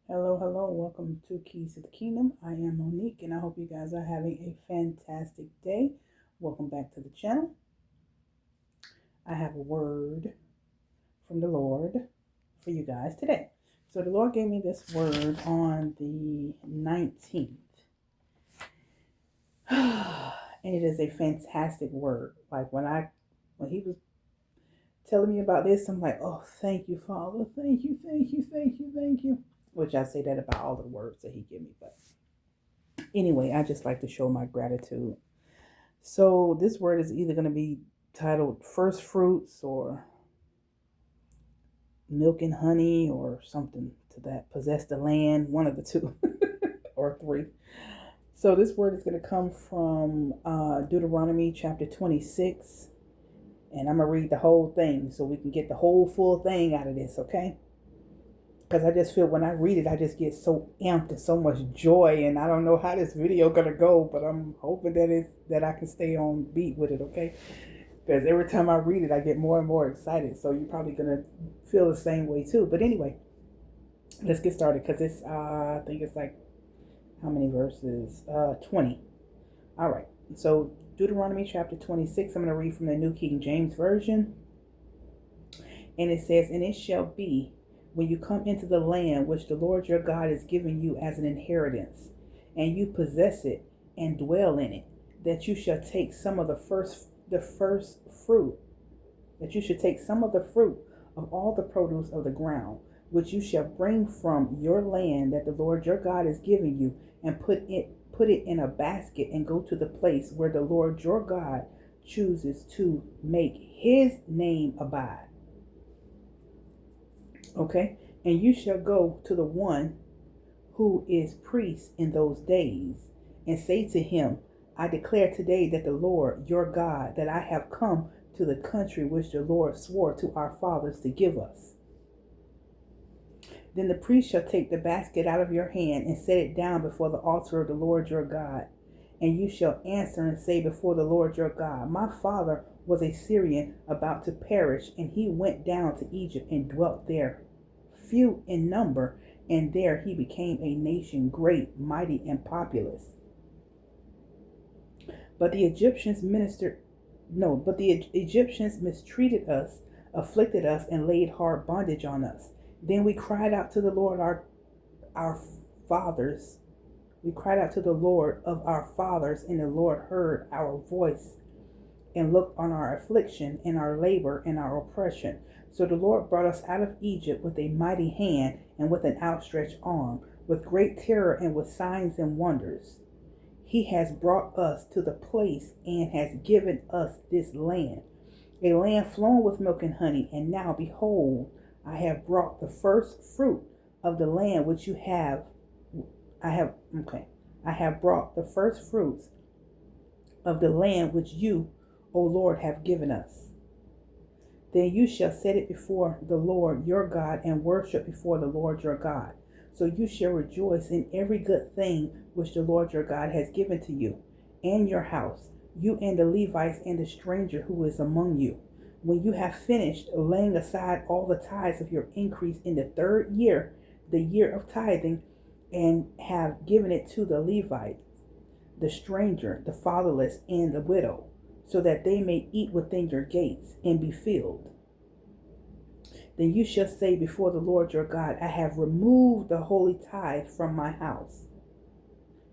Hello, hello. Welcome to Keys to the Kingdom. I am Monique, and I hope you guys are having a fantastic day. Welcome back to the channel. I have a word from the Lord for you guys today. So, the Lord gave me this word on the 19th, and it is a fantastic word. Like when He was telling me about this, I'm like, oh, thank you, Father. Thank you, thank you, thank you, thank you. Which I say that about all the words that He gave me, but anyway, I just like to show my gratitude. So this word is either going to be titled first fruits or milk and honey or something to that, possess the land, one of the two or three. So this word is going to come from Deuteronomy chapter 26. And I'm going to read the whole thing so we can get the whole full thing out of this, okay? Because I just feel when I read it, I just get so amped and so much joy. And I don't know how this video going to go, but I'm hoping that I can stay on beat with it, okay? Because every time I read it, I get more and more excited. So you're probably going to feel the same way too. But anyway, let's get started because I think it's like, how many verses? 20. All right. So Deuteronomy chapter 26, I'm going to read from the New King James Version. And it says, "And it shall be when you come into the land which the Lord your God is giving you as an inheritance, and you possess it and dwell in it, that you shall take some of the first fruit, that you should take some of the fruit of all the produce of the ground, which you shall bring from your land that the Lord your God is giving you, and put it in a basket, and go to the place where the Lord your God chooses to make his name abide. Okay? And you shall go to the one who is priest in those days, and say to him, I declare today that the Lord your God, that I have come to the country which the Lord swore to our fathers to give us. Then the priest shall take the basket out of your hand and set it down before the altar of the Lord your God. And you shall answer and say before the Lord your God, my father was a Syrian about to perish, and he went down to Egypt and dwelt there, few in number, and there he became a nation great, mighty, and populous. But the Egyptians mistreated us, afflicted us, and laid hard bondage on us. Then we cried out to the Lord our fathers. We cried out to the Lord of our fathers, and the Lord heard our voice and looked on our affliction and our labor and our oppression. So the Lord brought us out of Egypt with a mighty hand and with an outstretched arm, with great terror and with signs and wonders. He has brought us to the place and has given us this land, a land flowing with milk and honey. And now, behold, I have brought the first fruit of the land which you have. I have brought the first fruits of the land which you, O Lord, have given us. Then you shall set it before the Lord your God and worship before the Lord your God. So you shall rejoice in every good thing which the Lord your God has given to you, and your house, you and the Levites and the stranger who is among you. When you have finished laying aside all the tithes of your increase in the third year, the year of tithing, and have given it to the Levites, the stranger, the fatherless, and the widow, so that they may eat within your gates and be filled. Then you shall say before the Lord your God, I have removed the holy tithe from my house,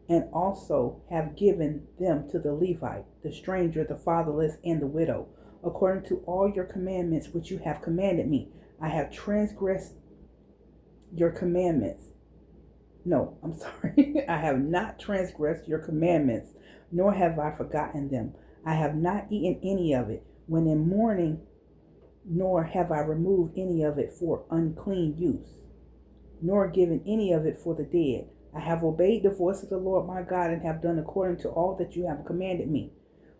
and also have given them to the Levite, the stranger, the fatherless, and the widow, according to all your commandments which you have commanded me. I have transgressed your commandments. No, I'm sorry. I have not transgressed your commandments, nor have I forgotten them. I have not eaten any of it when in mourning, nor have I removed any of it for unclean use, nor given any of it for the dead. I have obeyed the voice of the Lord my God, and have done according to all that you have commanded me.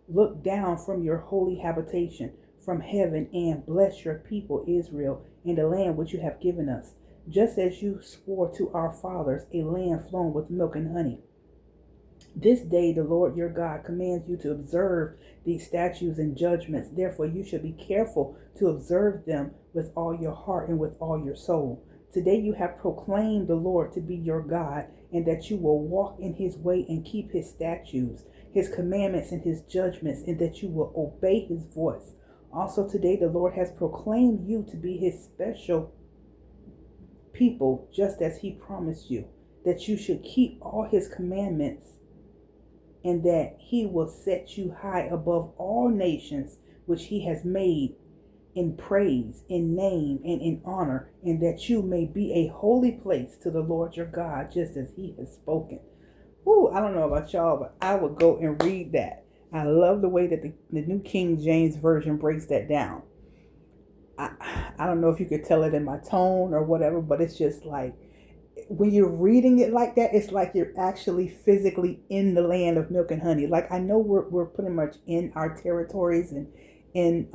Look down from your holy habitation from heaven, and bless your people Israel in the land which you have given us, just as you swore to our fathers, a land flowing with milk and honey. This day the Lord your God commands you to observe these statutes and judgments. Therefore you should be careful to observe them with all your heart and with all your soul, Today you have proclaimed the Lord to be your God, and that you will walk in his way and keep his statutes, his commandments, and his judgments, and that you will obey his voice. Also today the Lord has proclaimed you to be his special people, just as he promised you, that you should keep all his commandments, and that he will set you high above all nations which he has made, in praise, in name, and in honor, and that you may be a holy place to the Lord your God, just as he has spoken. Ooh, I don't know about y'all, but I would go and read that. I love the way that the New King James Version breaks that down. I don't know if you could tell it in my tone or whatever, but it's just like, when you're reading it like that, it's like you're actually physically in the land of milk and honey. Like, I know we're pretty much in our territories and in,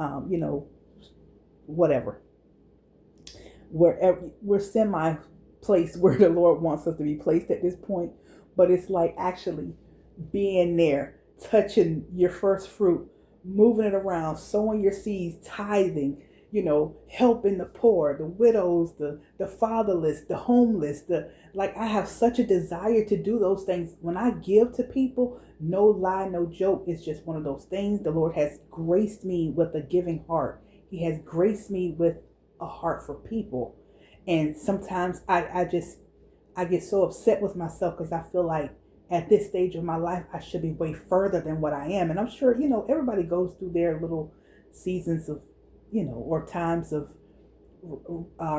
whatever. We're semi placed where the Lord wants us to be placed at this point. But it's like actually being there, touching your first fruit, moving it around, sowing your seeds, tithing, helping the poor, the widows, the fatherless, the homeless, I have such a desire to do those things. When I give to people, no lie, no joke, it's just one of those things. The Lord has graced me with a giving heart. He has graced me with a heart for people. And sometimes I get so upset with myself because I feel like at this stage of my life, I should be way further than what I am. And I'm sure, everybody goes through their little seasons of, or times of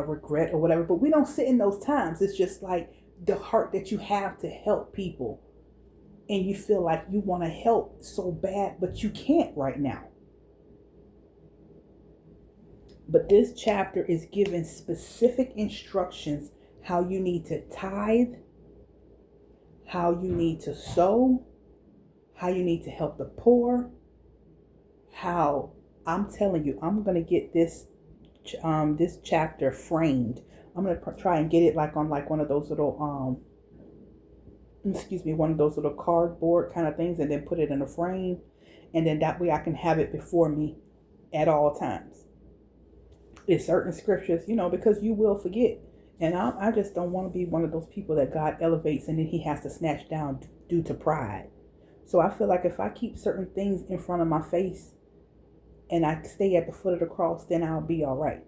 regret or whatever, but we don't sit in those times. It's just like the heart that you have to help people, and you feel like you want to help so bad, but you can't right now. But this chapter is giving specific instructions how you need to tithe, how you need to sow, how you need to help the poor, how, I'm telling you, I'm going to get this chapter framed. I'm going to try and get it like on like one of those little, one of those little cardboard kind of things, and then put it in a frame. And then that way I can have it before me at all times. It's certain scriptures, because you will forget. And I just don't want to be one of those people that God elevates and then he has to snatch down due to pride. So I feel like if I keep certain things in front of my face and I stay at the foot of the cross, then I'll be all right.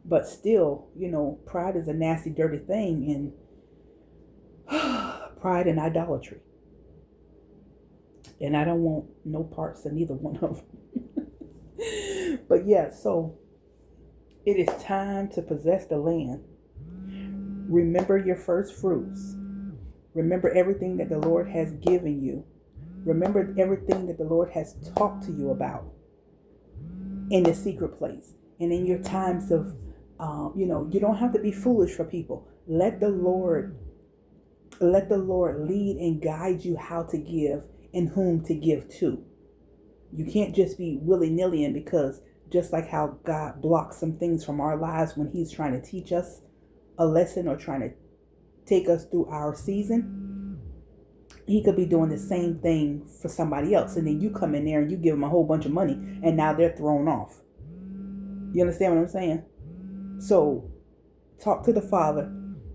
But still, pride is a nasty, dirty thing, and pride and idolatry. And I don't want no parts of neither one of them. But yeah, so it is time to possess the land. Remember your first fruits. Remember everything that the Lord has given you. Remember everything that the Lord has talked to you about in the secret place. And in your times of, you don't have to be foolish for people. Let the Lord lead and guide you how to give and whom to give to. You can't just be willy-nilly, and because just like how God blocks some things from our lives when he's trying to teach us a lesson or trying to take us through our season, he could be doing the same thing for somebody else. And then you come in there and you give them a whole bunch of money, and now they're thrown off. You understand what I'm saying? So talk to the Father,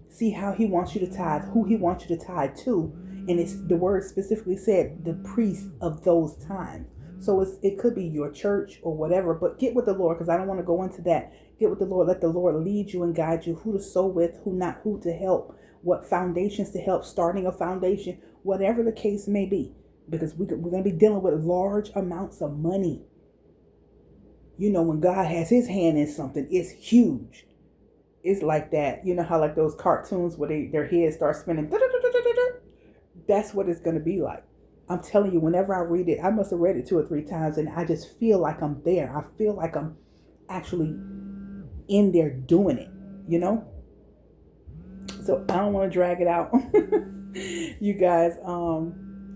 see how he wants you to tithe, who he wants you to tithe to. And it's the word specifically said the priest of those times. So it could be your church or whatever, but get with the Lord, because I don't want to go into that. Get with the Lord. Let the Lord lead you and guide you who to sow with, who to help, what foundations to help, starting a foundation, whatever the case may be, because we're going to be dealing with large amounts of money. When God has his hand in something, it's huge. It's like that. You know how like those cartoons where their heads start spinning. That's what it's going to be like. I'm telling you, whenever I read it, I must have read it 2 or 3 times, and I just feel like I'm there. I feel like I'm actually in there doing it, So I don't want to drag it out. You guys,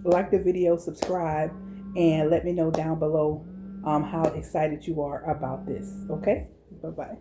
like the video, subscribe, and let me know down below how excited you are about this. Okay? Bye-bye.